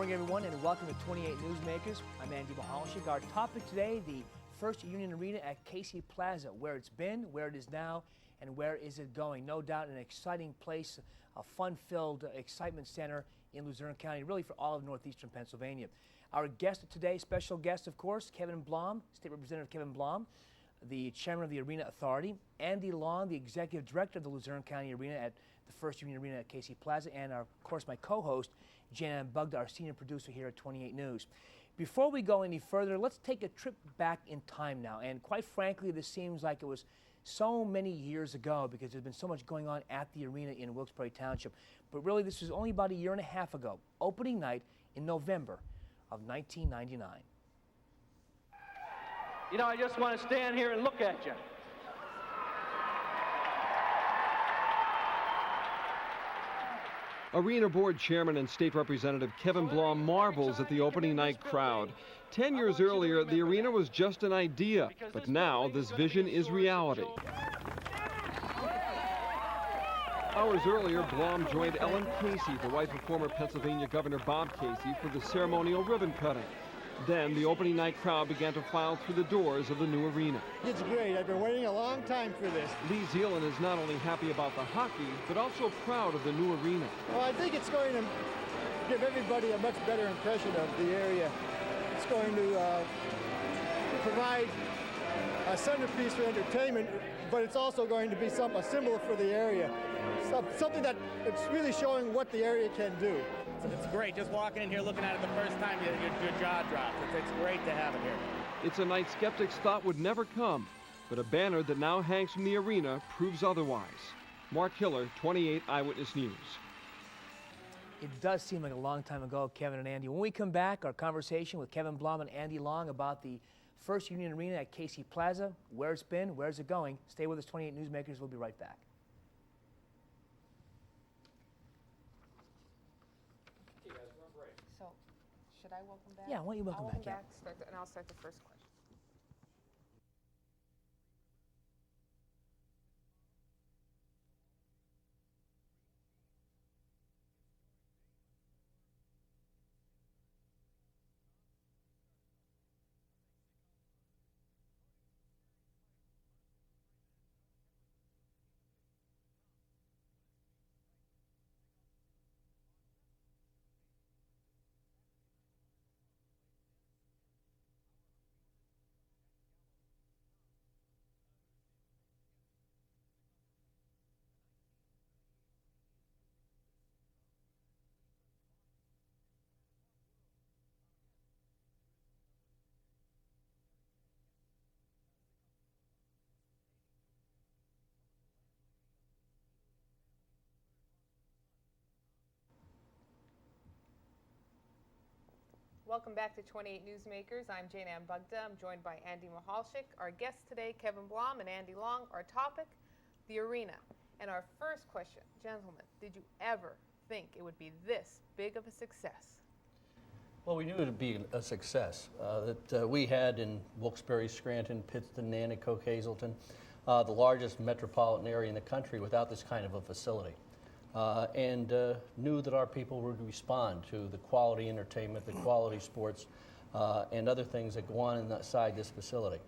morning, everyone, and welcome to 28 Newsmakers. I'm Andy Mahalchik. Our topic today, the First Union Arena at Casey Plaza, where it's been, where it is now, and where is it going. No doubt an exciting place, a fun-filled excitement center in Luzerne County, really for all of northeastern Pennsylvania. Our guest today, special guest, of course, Kevin Blom, State Representative Kevin Blom, the chairman of the Arena Authority, Andy Long, the executive director of the Luzerne County Arena at the First Union Arena at Casey Plaza, and of course my co-host, Jan Bugda, our senior producer here at 28 News. Before we go any further, let's take a trip back in time now. And quite frankly, this seems like it was so many years ago because there's been so much going on at the arena in Wilkes-Barre Township. But really, this was only about a year and a half ago, opening night in November of 1999. You know, I just want to stand here and look at you. Arena Board Chairman and State Representative Kevin Blom marvels at the opening night crowd. 10 years earlier, the arena was just an idea, but now this vision is reality. Hours earlier, Blom joined Ellen Casey, the wife of former Pennsylvania Governor Bob Casey, for the ceremonial ribbon cutting. Then the opening night crowd began to file through the doors of the new arena. It's great. I've been waiting a long time for this. Lee Zeeland is not only happy about the hockey, but also proud of the new arena. Well, I think it's going to give everybody a much better impression of the area. It's going to provide a centerpiece for entertainment, but it's also going to be a symbol for the area. Something that it's really showing what the area can do. It's great. Just walking in here, looking at it the first time, your jaw drops. It's great to have it here. It's a night skeptics thought would never come, but a banner that now hangs from the arena proves otherwise. Mark Hiller, 28 Eyewitness News. It does seem like a long time ago, Kevin and Andy. When we come back, our conversation with Kevin Blom and Andy Long about the First Union Arena at Casey Plaza, where it's been, where's it going. Stay with us, 28 Newsmakers. We'll be right back. So, should I welcome back? Yeah, why don't you welcome back? Yeah. And I'll start the first question. Welcome back to 28 Newsmakers. I'm Jane Ann Bugda. I'm joined by Andy Mahalchik. Our guests today, Kevin Blom and Andy Long. Our topic, the arena. And our first question, gentlemen, did you ever think it would be this big of a success? Well, we knew it would be a success. That we had in Wilkes-Barre, Scranton, Pittston, Nanticoke, Hazleton, the largest metropolitan area in the country without this kind of a facility. And knew that our people would respond to the quality entertainment, the quality sports, and other things that go on inside this facility.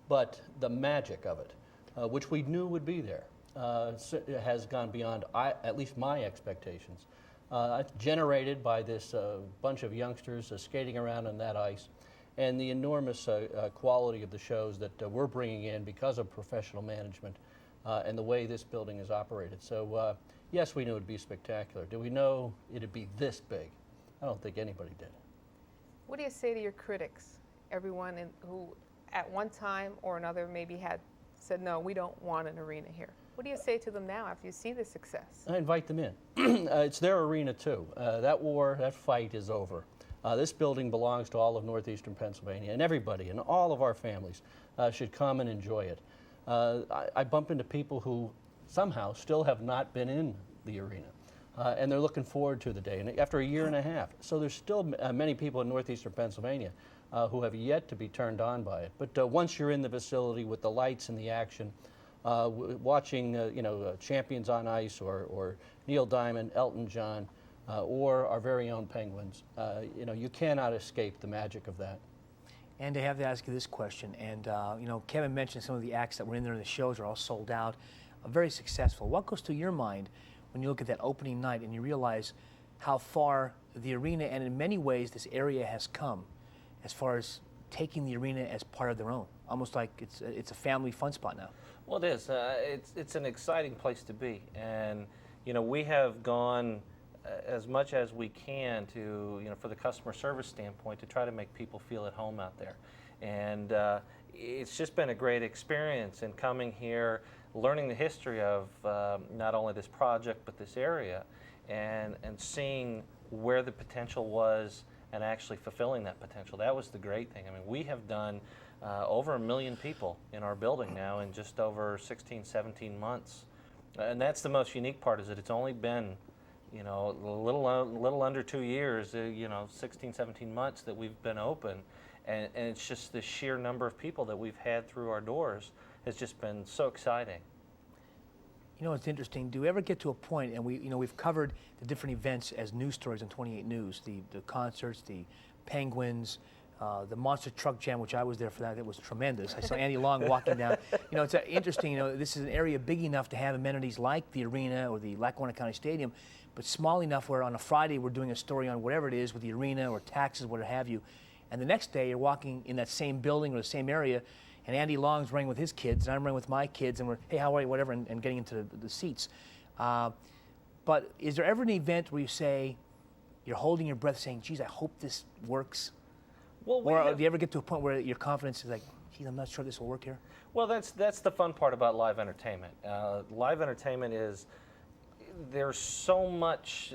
But the magic of it, which we knew would be there, has gone beyond at least my expectations. Generated by this bunch of youngsters skating around on that ice, and the enormous quality of the shows that we're bringing in because of professional management and the way this building is operated. So. Yes, we knew it would be spectacular. Did we know it would be this big? I don't think anybody did. What do you say to your critics, everyone who at one time or another maybe had said, no, we don't want an arena here? What do you say to them now after you see the success? I invite them in. It's their arena too. That war, that fight is over. This building belongs to all of northeastern Pennsylvania, and everybody and all of our families should come and enjoy it. I bump into people who somehow still have not been in the arena. And they're looking forward to the day, and after a year and a half. So there's still many people in northeastern Pennsylvania who have yet to be turned on by it. But once you're in the facility with the lights and the action, watching Champions on Ice or Neil Diamond, Elton John, or our very own Penguins. You know, you cannot escape the magic of that. And I have to ask you this question. And, you know, Kevin mentioned some of the acts that were in there and the shows are all sold out, very successful. What goes through your mind when you look at that opening night and you realize how far the arena and in many ways this area has come as far as taking the arena as part of their own? Almost like it's a family fun spot now. Well, it is. It's an exciting place to be. And, you know, we have gone as much as we can to, you know, for the customer service standpoint, to try to make people feel at home out there. And it's just been a great experience in coming here, learning the history of not only this project but this area, and seeing where the potential was and actually fulfilling that potential. That was the great thing. I mean, we have done over 1 million people in our building now in just over 16, 17 months. And that's the most unique part, is that it's only been, you know, a little under 2 years, you know, 16, 17 months that we've been open. And it's just the sheer number of people that we've had through our doors has just been so exciting. You know, it's interesting. Do we ever get to a point, and we've covered the different events as news stories on 28 News, the concerts, the Penguins, the Monster Truck Jam, which I was there for that. It was tremendous. I saw Andy Long walking down. You know, it's interesting. You know, this is an area big enough to have amenities like the arena or the Lackawanna County Stadium, but small enough where on a Friday we're doing a story on whatever it is with the arena or taxes, what have you, and the next day you're walking in that same building or the same area, and Andy Long's running with his kids, and I'm running with my kids, and we're, hey, how are you, whatever, and getting into the seats. But is there ever an event where you say, you're holding your breath saying, geez, I hope this works? Well, or do you ever get to a point where your confidence is like, geez, I'm not sure this will work here? Well, that's the fun part about live entertainment. Live entertainment is, there's so much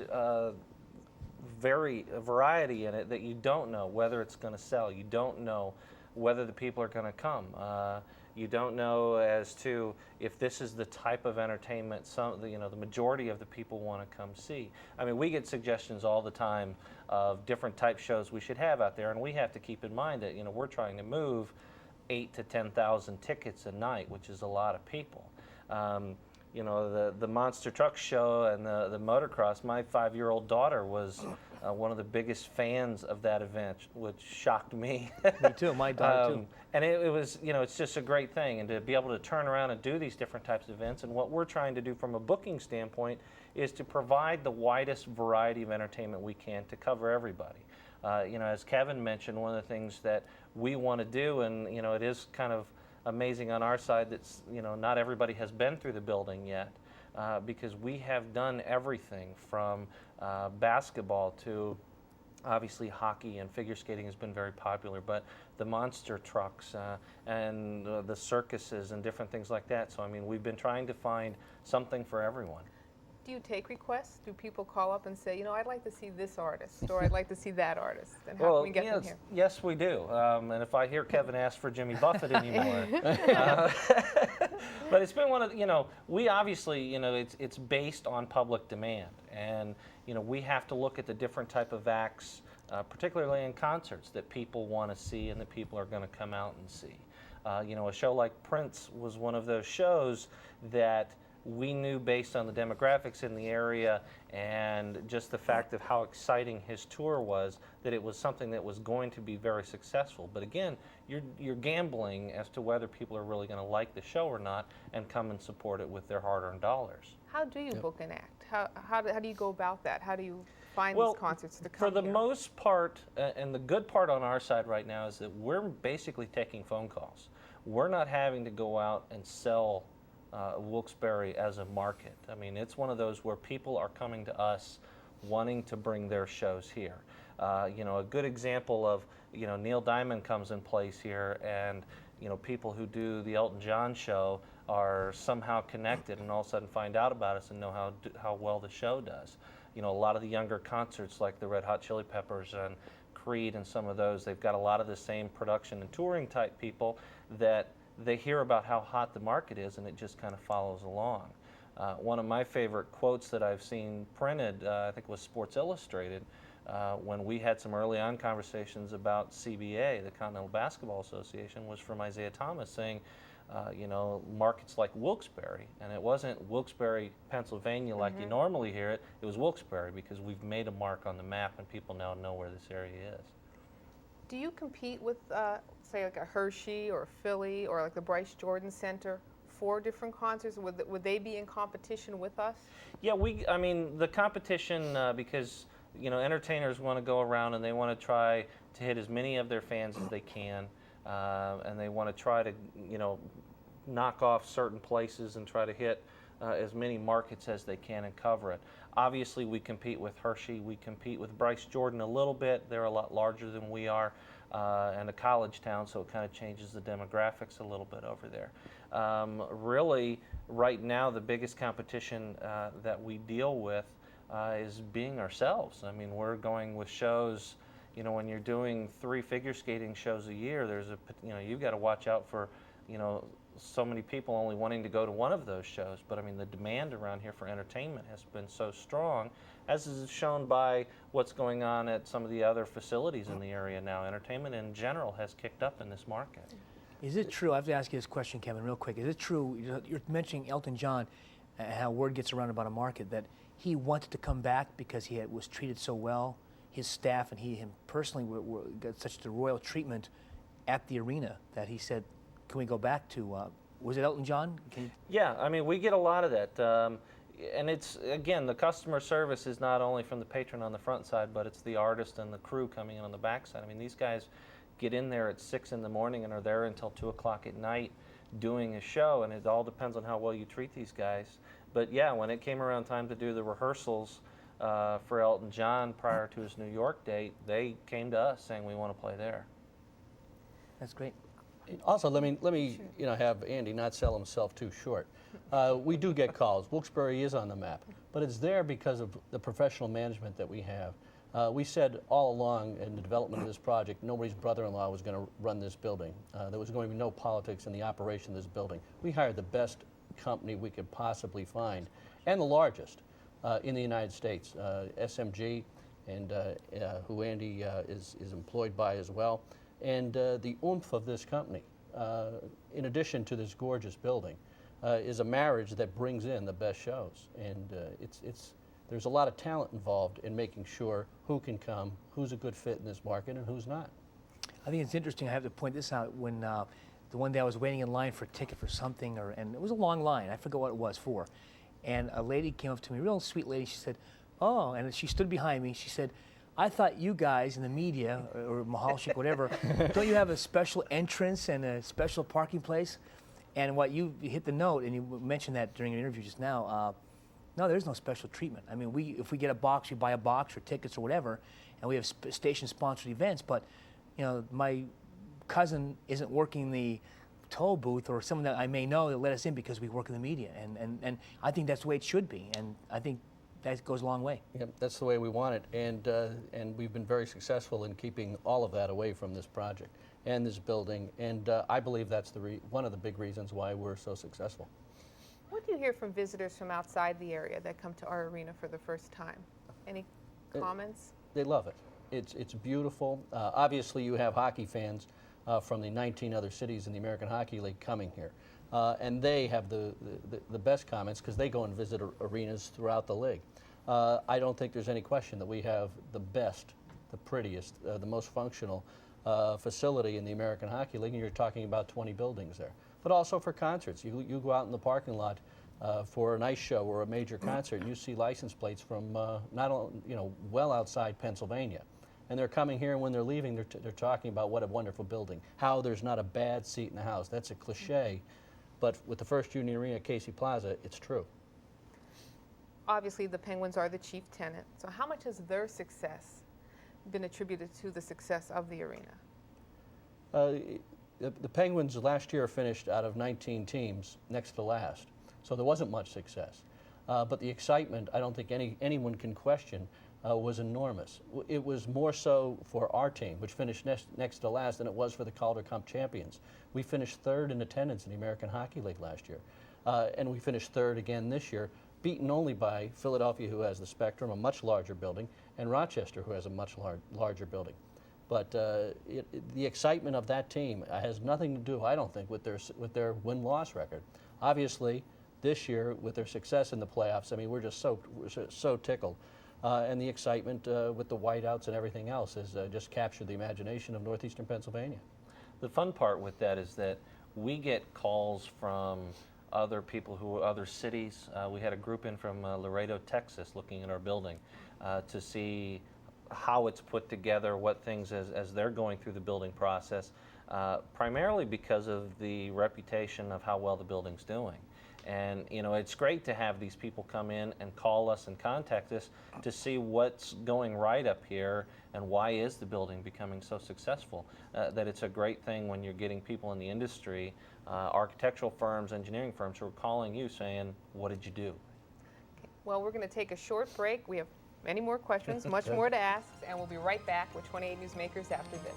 variety in it that you don't know whether it's going to sell. You don't know whether the people are going to come. You don't know as to if this is the type of entertainment the majority of the people want to come see. I mean, we get suggestions all the time of different type shows we should have out there, and we have to keep in mind that, you know, we're trying to move 8,000 to 10,000 tickets a night, which is a lot of people. You know, the Monster Truck Show and the motocross, my 5-year-old daughter was one of the biggest fans of that event, which shocked me. Me too, my daughter too. And it was, you know, it's just a great thing. And to be able to turn around and do these different types of events, and what we're trying to do from a booking standpoint is to provide the widest variety of entertainment we can to cover everybody. You know, as Kevin mentioned, one of the things that we want to do, and, you know, it is kind of amazing on our side that, you know, not everybody has been through the building yet, because we have done everything from basketball to obviously hockey, and figure skating has been very popular, but the monster trucks and the circuses and different things like that. So I mean, we've been trying to find something for everyone. Do you take requests? Do people call up and say, you know, I'd like to see this artist, or I'd like to see that artist? And how can we get them here? Yes, we do. And if I hear Kevin ask for Jimmy Buffett anymore, but it's been one of, you know, we obviously, you know, it's based on public demand, and, you know, we have to look at the different type of acts, particularly in concerts, that people want to see and that people are going to come out and see. You know, a show like Prince was one of those shows that we knew, based on the demographics in the area and just the fact of how exciting his tour was, that it was something that was going to be very successful. But again, you're gambling as to whether people are really going to like the show or not and come and support it with their hard-earned dollars. How do you book an act? How do you go about that? How do you find Well, these concerts to come for the here? most part, and the good part on our side right now is that we're basically taking phone calls. We're not having to go out and sell Wilkes-Barre as a market. I mean, it's one of those where people are coming to us wanting to bring their shows here. You know, a good example of, you know, Neil Diamond comes in place here, and, you know, people who do the Elton John show are somehow connected and all of a sudden find out about us and know how well the show does. You know, a lot of the younger concerts like the Red Hot Chili Peppers and Creed and some of those, they've got a lot of the same production and touring type people that they hear about how hot the market is, and it just kind of follows along. One of my favorite quotes that I've seen printed, I think it was Sports Illustrated, when we had some early on conversations about CBA, the Continental Basketball Association, was from Isaiah Thomas saying, markets like Wilkes-Barre, and it wasn't Wilkes-Barre, Pennsylvania, like you normally hear it. It was Wilkes-Barre because we've made a mark on the map, and people now know where this area is. Do you compete with, say, like a Hershey or a Philly or like the Bryce Jordan Center for different concerts? Would they be in competition with us? Yeah, I mean, the competition, because, entertainers want to go around and they want to try to hit as many of their fans as they can, and they want to try to, knock off certain places and try to hit as many markets as they can and cover it. Obviously, we compete with Hershey. We compete with Bryce Jordan a little bit. They're a lot larger than we are, and a college town, so it kind of changes the demographics a little bit over there. Really, right now, the biggest competition that we deal with is being ourselves. I mean, we're going with shows. When you're doing 3 figure skating shows a year, you've got to watch out for, so many people only wanting to go to one of those shows. But I mean, the demand around here for entertainment has been so strong, as is shown by what's going on at some of the other facilities in the area now. Entertainment in general has kicked up in this market. Is it true, I have to ask you this question, Kevin, real quick. Is it true, you're mentioning Elton John, how word gets around about a market, that he wanted to come back because he was treated so well, his staff and him personally got such the royal treatment at the arena that he said, can we go back to, was it Elton John? Yeah, I mean, we get a lot of that. And it's, again, the customer service is not only from the patron on the front side, but it's the artist and the crew coming in on the back side. I mean, these guys get in there at 6 in the morning and are there until 2 o'clock at night doing a show, and it all depends on how well you treat these guys. But yeah, when it came around time to do the rehearsals for Elton John prior to his New York date, they came to us saying we want to play there. That's great. Also, let me have Andy not sell himself too short. We do get calls. Wilkes-Barre is on the map, but it's there because of the professional management that we have. We said all along in the development of this project, nobody's brother-in-law was going to run this building. There was going to be no politics in the operation of this building. We hired the best company we could possibly find, and the largest in the United States, SMG, and who Andy is employed by as well. And the oomph of this company, in addition to this gorgeous building, is a marriage that brings in the best shows. And there's a lot of talent involved in making sure who can come, who's a good fit in this market, and who's not. I think it's interesting. I have to point this out. When the one day I was waiting in line for a ticket for something, and it was a long line. I forgot what it was for. And a lady came up to me, a real sweet lady. She said, "Oh," and she stood behind me. She said, "I thought you guys in the media, or Michalczyk, whatever, don't you have a special entrance and a special parking place?" And what you hit the note, and you mentioned that during an interview just now, no, there's no special treatment. I mean, if we get a box, we buy a box or tickets or whatever, and we have station-sponsored events, but, my cousin isn't working the toll booth, or someone that I may know that let us in because we work in the media, and I think that's the way it should be, and I think that goes a long way. Yep, that's the way we want it, and we've been very successful in keeping all of that away from this project and this building, and I believe that's one of the big reasons why we're so successful. What do you hear from visitors from outside the area that come to our arena for the first time? Any comments? They love it. It's beautiful. Obviously, you have hockey fans from the 19 other cities in the American Hockey League coming here. And they have the best comments because they go and visit arenas throughout the league. I don't think there's any question that we have the best, the prettiest, the most functional facility in the American Hockey League, and you're talking about 20 buildings there. But also for concerts. You go out in the parking lot for an ice show or a major concert, and you see license plates from not only, well outside Pennsylvania. And they're coming here, and when they're leaving, they're talking about what a wonderful building, how there's not a bad seat in the house. That's a cliche. But with the First Union Arena at Casey Plaza, it's true. Obviously, the Penguins are the chief tenant. So how much has their success been attributed to the success of the arena? The Penguins last year finished out of 19 teams next to last. So there wasn't much success. But the excitement, I don't think anyone can question, was enormous. It was more so for our team, which finished next to last, than it was for the Calder Cup champions. We finished third in attendance in the American Hockey League last year. And we finished third again this year, beaten only by Philadelphia, who has the Spectrum, a much larger building, and Rochester, who has a much larger building. But the excitement of that team has nothing to do, I don't think, with their win-loss record. Obviously, this year with their success in the playoffs, I mean, we're so tickled, and the excitement with the whiteouts and everything else has just captured the imagination of northeastern Pennsylvania. The fun part with that is that we get calls from other people other cities. We had a group in from Laredo, Texas, looking at our building to see how it's put together, what things as they're going through the building process, primarily because of the reputation of how well the building's doing. And it's great to have these people come in and call us and contact us to see what's going right up here and why is the building becoming so successful. That it's a great thing when you're getting people in the industry, architectural firms, engineering firms who are calling you saying, what did you do? Okay. Well, we're going to take a short break. We have many more questions, much more to ask, and we'll be right back with 28 Newsmakers after this.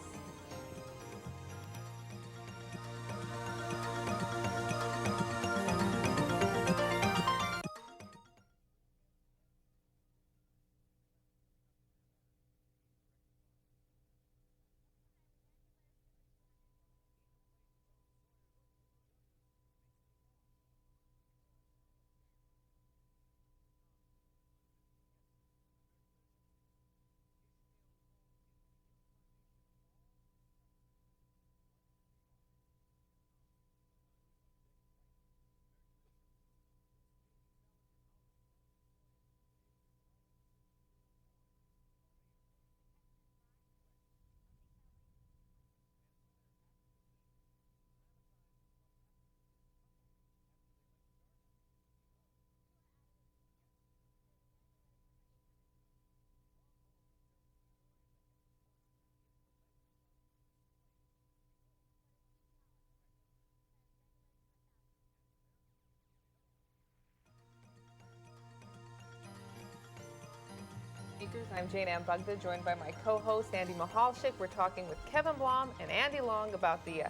I'm Jane Ann Bugda, joined by my co-host Andy Michalczyk. We're talking with Kevin Blom and Andy Long about the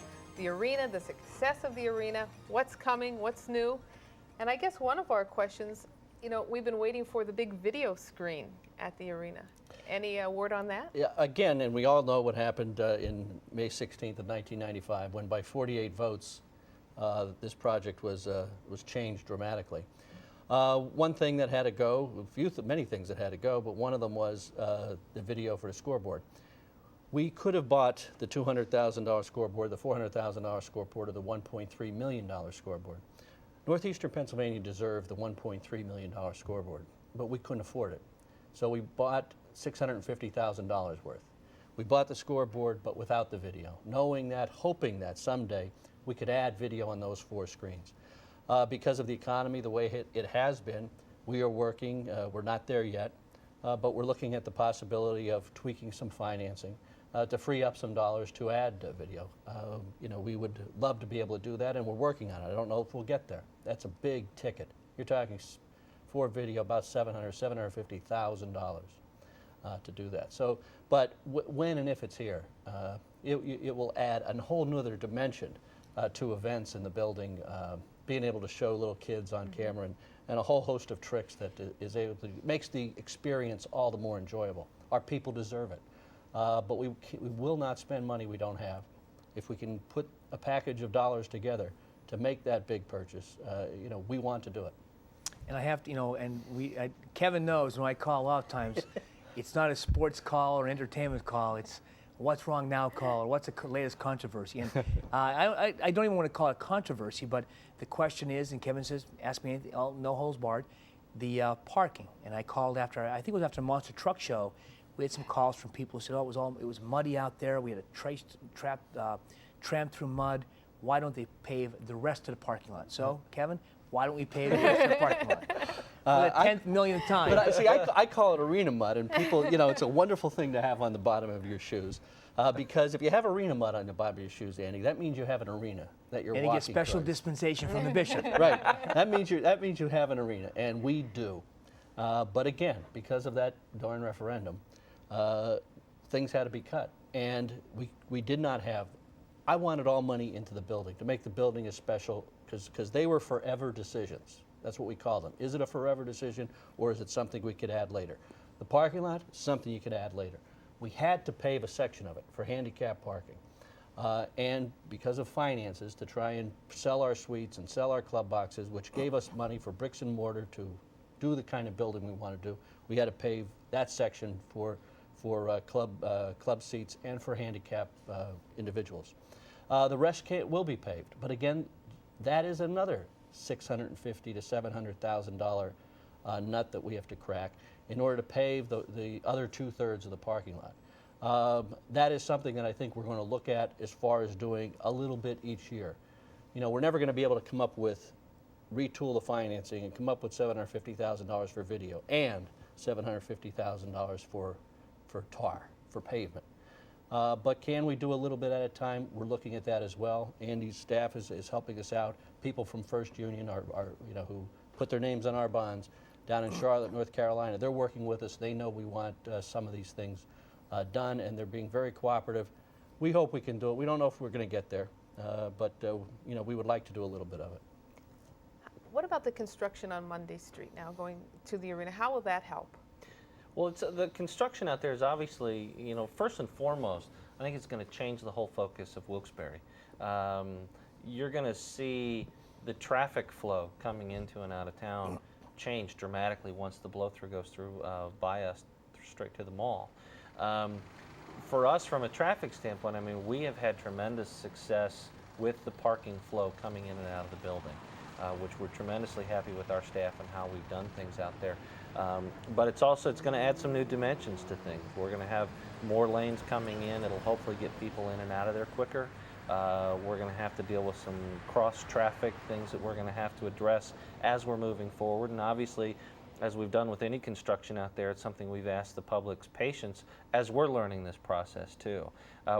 arena, the success of the arena, what's coming, what's new. And I guess one of our questions, we've been waiting for the big video screen at the arena. Any word on that? Yeah, again, and we all know what happened in May 16th of 1995 when by 48 votes this project was changed dramatically. One thing that had to go, many things that had to go, but one of them was the video for the scoreboard. We could have bought the $200,000 scoreboard, the $400,000 scoreboard, or the $1.3 million scoreboard. Northeastern Pennsylvania deserved the $1.3 million scoreboard, but we couldn't afford it. So we bought $650,000 worth. We bought the scoreboard, but without the video, hoping that someday we could add video on those 4 screens. Because of the economy, the way it has been, we are working, we're not there yet, but we're looking at the possibility of tweaking some financing to free up some dollars to add video. We would love to be able to do that, and we're working on it. I don't know if we'll get there. That's a big ticket. You're talking for video about $750,000 to do that. So, but when and if it's here, it will add a whole nother dimension to events in the building. Being able to show little kids on camera and a whole host of tricks that makes the experience all the more enjoyable. Our people deserve it, but we will not spend money we don't have. If we can put a package of dollars together to make that big purchase, we want to do it. And I have to, Kevin knows when I call out times, it's not a sports call or entertainment call. It's what's wrong now call or what's the latest controversy. And I don't even want to call it controversy, but the question is, and Kevin says, ask me anything, no holds barred, the parking. And I called after, I think it was after the Monster Truck Show, we had some calls from people who said, it was muddy out there. We had a tramp through mud. Why don't they pave the rest of the parking lot? So, Kevin, why don't we pave the rest of the parking lot? For the 10th millionth time. But I call it arena mud, and people, it's a wonderful thing to have on the bottom of your shoes. Because if you have arena mud on the bottom of your shoes, Andy, that means you have an arena that you're walking And you get special towards. Dispensation from the bishop. Right. That means you have an arena, and we do. But again, because of that darn referendum, things had to be cut, and we did not have. I wanted all money into the building to make the building as special because they were forever decisions. That's what we call them. Is it a forever decision, or is it something we could add later? The parking lot, something you could add later. we had to pave a section of it for handicap parking. And because of finances, to try and sell our suites and sell our club boxes, which gave us money for bricks and mortar to do the kind of building we want to do, we had to pave that section for club seats and for handicap individuals. The rest will be paved, but again, that is another $650,000 to $700,000 nut that we have to crack in order to pave the other 2/3 of the parking lot. That is something that I think we're going to look at as far as doing a little bit each year. You know, we're never going to be able to come up with, retool the financing and come up with $750,000 for video and $750,000 for tar, for pavement. But can we do a little bit at a time? We're looking at that as well. Andy's staff is helping us out. People from First Union are who put their names on our bonds down in Charlotte, North Carolina. They're working with us. They know we want some of these things done, and they're being very cooperative. We hope we can do it. We don't know if we're going to get there, but we would like to do a little bit of it. What about the construction on Monday Street now, going to the arena? How will that help? Well, the construction out there is obviously, first and foremost, I think it's going to change the whole focus of Wilkes-Barre. You're going to see the traffic flow coming into and out of town change dramatically once the blow-through goes through by us straight to the mall. For us, from a traffic standpoint, I mean, we have had tremendous success with the parking flow coming in and out of the building, which we're tremendously happy with our staff and how we've done things out there. But it's going to add some new dimensions to things. We're going to have more lanes coming in. It'll hopefully get people in and out of there quicker. We're going to have to deal with some cross-traffic things that we're going to have to address as we're moving forward. And obviously, as we've done with any construction out there, it's something we've asked the public's patience as we're learning this process too.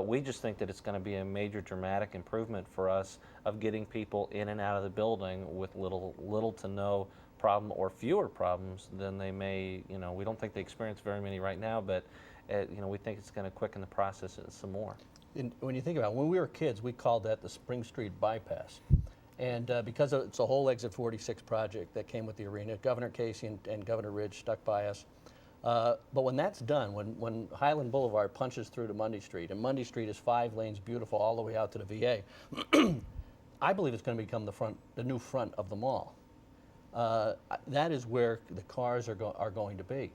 We just think that it's going to be a major dramatic improvement for us of getting people in and out of the building with little to no problem or fewer problems than they may, we don't think they experience very many right now, but we think it's going to quicken the process some more. And when you think about it, when we were kids, we called that the Spring Street Bypass. And because it's a whole Exit 46 project that came with the arena, Governor Casey and Governor Ridge stuck by us. But when that's done, when Highland Boulevard punches through to Mundy Street, and Mundy Street is 5 lanes beautiful all the way out to the VA, I believe it's going to become the new front of the mall. That is where the cars are going to be.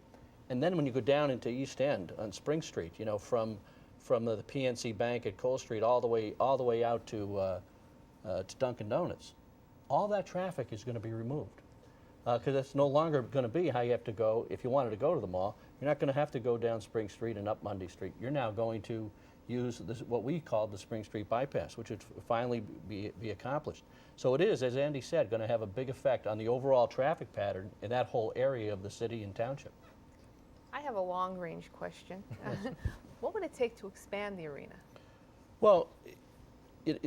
And then when you go down into East End on Spring Street, from the PNC Bank at Cole Street all the way out to Dunkin' Donuts, all that traffic is going to be removed because it's no longer going to be how you have to go. If you wanted to go to the mall, you're not going to have to go down Spring Street and up Mundy Street. You're now going to use what we call the Spring Street Bypass, which would finally be accomplished. So it is, as Andy said, going to have a big effect on the overall traffic pattern in that whole area of the city and township. I have a long-range question. What would it take to expand the arena? Well, it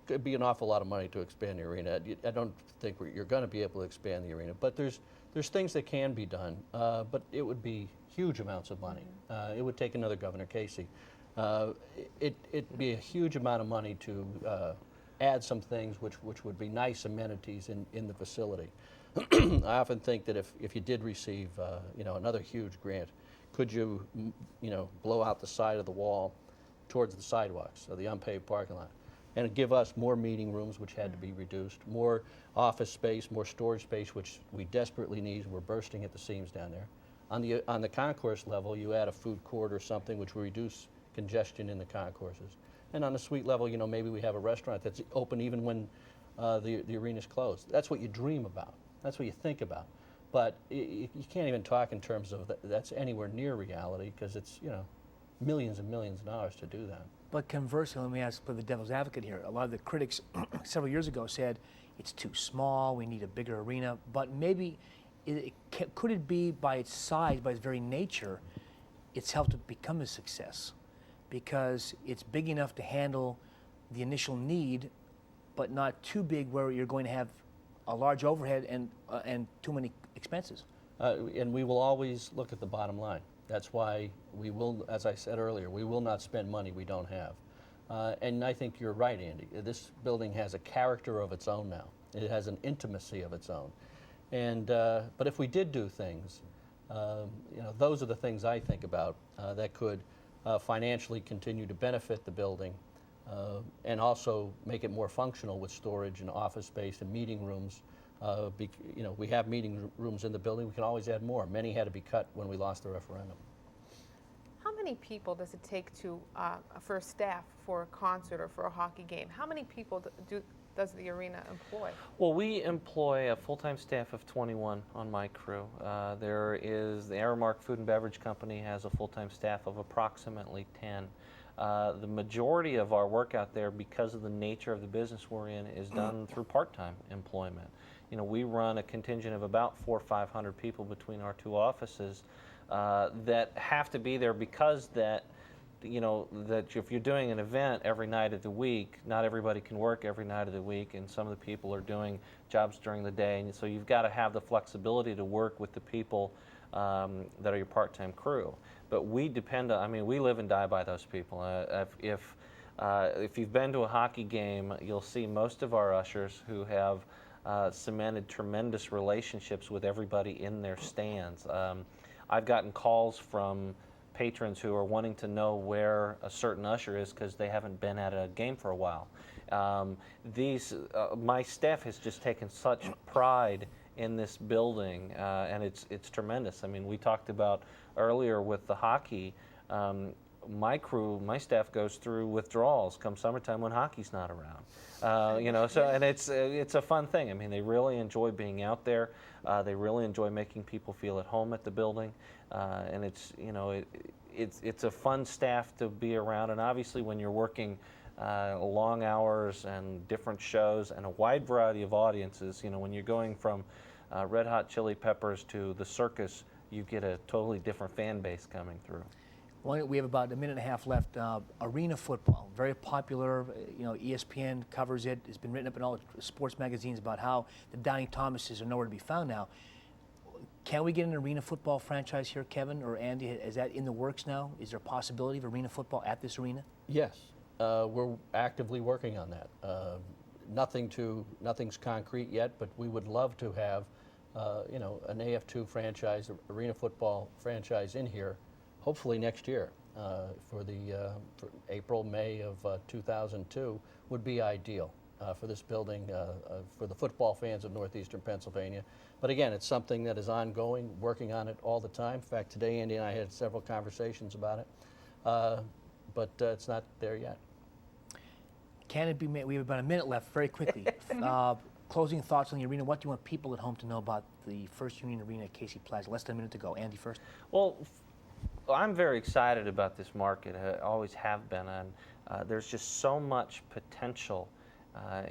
could be an awful lot of money to expand the arena. I don't think you're going to be able to expand the arena, but there's things that can be done, but it would be huge amounts of money. It would take another Governor Casey. It'd be a huge amount of money to add some things which would be nice amenities in the facility. I often think that if you did receive another huge grant, could you blow out the side of the wall towards the sidewalks, or the unpaved parking lot, and give us more meeting rooms, which had to be reduced, more office space, more storage space, which we desperately need. We're bursting at the seams down there. On the concourse level, you add a food court or something, which will reduce congestion in the concourses. And on the suite level, maybe we have a restaurant that's open even when the arena's closed. That's what you dream about. That's what you think about. But you can't even talk in terms of that's anywhere near reality, because it's millions and millions of dollars to do that. But conversely, let me play the devil's advocate here. A lot of the critics several years ago said it's too small, we need a bigger arena. But maybe could it be by its size, by its very nature, it's helped it become a success because it's big enough to handle the initial need, but not too big where you're going to have a large overhead and too many expenses. And we will always look at the bottom line. That's why we will, as I said earlier, we will not spend money we don't have. And I think you're right, Andy. This building has a character of its own now. It has an intimacy of its own. And but if we did do things Those are the things I think about that could financially continue to benefit the building and also make it more functional with storage and office space and meeting rooms. We have meeting rooms in the building. We can always add more. Many had to be cut when we lost the referendum. How many people does it take for staff for a concert or for a hockey game? How many people does the arena employ? Well, we employ a full-time staff of 21 on my crew. There is the Aramark Food and Beverage Company has a full-time staff of approximately 10. The majority of our work out there, because of the nature of the business we're in, is done through part-time employment. We run a contingent of about 400 or 500 people between our two offices that have to be there because that if you're doing an event every night of the week, not everybody can work every night of the week, and some of the people are doing jobs during the day, and so you've got to have the flexibility to work with the people that are your part-time crew. But we depend on, we live and die by those people. If you've been to a hockey game, you'll see most of our ushers who have cemented tremendous relationships with everybody in their stands. I've gotten calls from patrons who are wanting to know where a certain usher is because they haven't been at a game for a while. My staff has just taken such pride in this building, and it's tremendous. We talked about earlier with the hockey. My staff goes through withdrawals come summertime when hockey's not around. And it's a fun thing. They really enjoy being out there. They really enjoy making people feel at home at the building, and it's a fun staff to be around. And obviously, when you're working long hours and different shows and a wide variety of audiences, when you're going from Red Hot Chili Peppers to the circus, you get a totally different fan base coming through. Well, we have about a minute and a half left. Arena football, very popular. ESPN covers it. It's been written up in all the sports magazines about how the Doubting Thomases are nowhere to be found now. Can we get an arena football franchise here, Kevin or Andy? Is that in the works now? Is there a possibility of arena football at this arena? Yes, we're actively working on that. Nothing's concrete yet, but we would love to have, an AF2 franchise, arena football franchise in here. Hopefully next year, for April, May of 2002 would be ideal for this building, for the football fans of northeastern Pennsylvania. But again, it's something that is ongoing, working on it all the time. In fact, today Andy and I had several conversations about it, but it's not there yet. Can it be made? We have about a minute left, very quickly. Closing thoughts on the arena. What do you want people at home to know about the First Union Arena at Casey Plaza? Less than a minute to go. Andy first. Well, I'm very excited about this market. I always have been, and there's just so much potential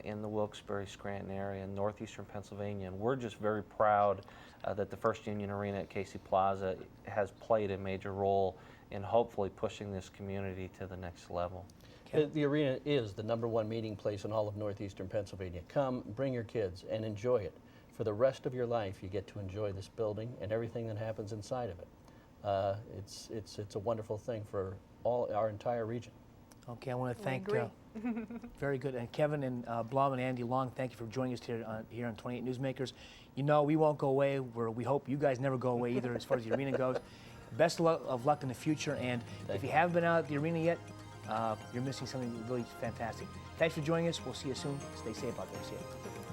in the Wilkes-Barre-Scranton area in northeastern Pennsylvania, and we're just very proud that the First Union Arena at Casey Plaza has played a major role in hopefully pushing this community to the next level. The arena is the #1 meeting place in all of northeastern Pennsylvania. Come, bring your kids, and enjoy it. For the rest of your life, you get to enjoy this building and everything that happens inside of it. It's a wonderful thing for our entire region. Okay, I want to thank. Very good, and Kevin and Blum and Andy Long, thank you for joining us here on 28 Newsmakers. We won't go away. We hope you guys never go away either, as far as the arena goes. Best of luck in the future, and if you haven't been out at the arena yet, you're missing something really fantastic. Thanks for joining us. We'll see you soon. Stay safe out there. See you.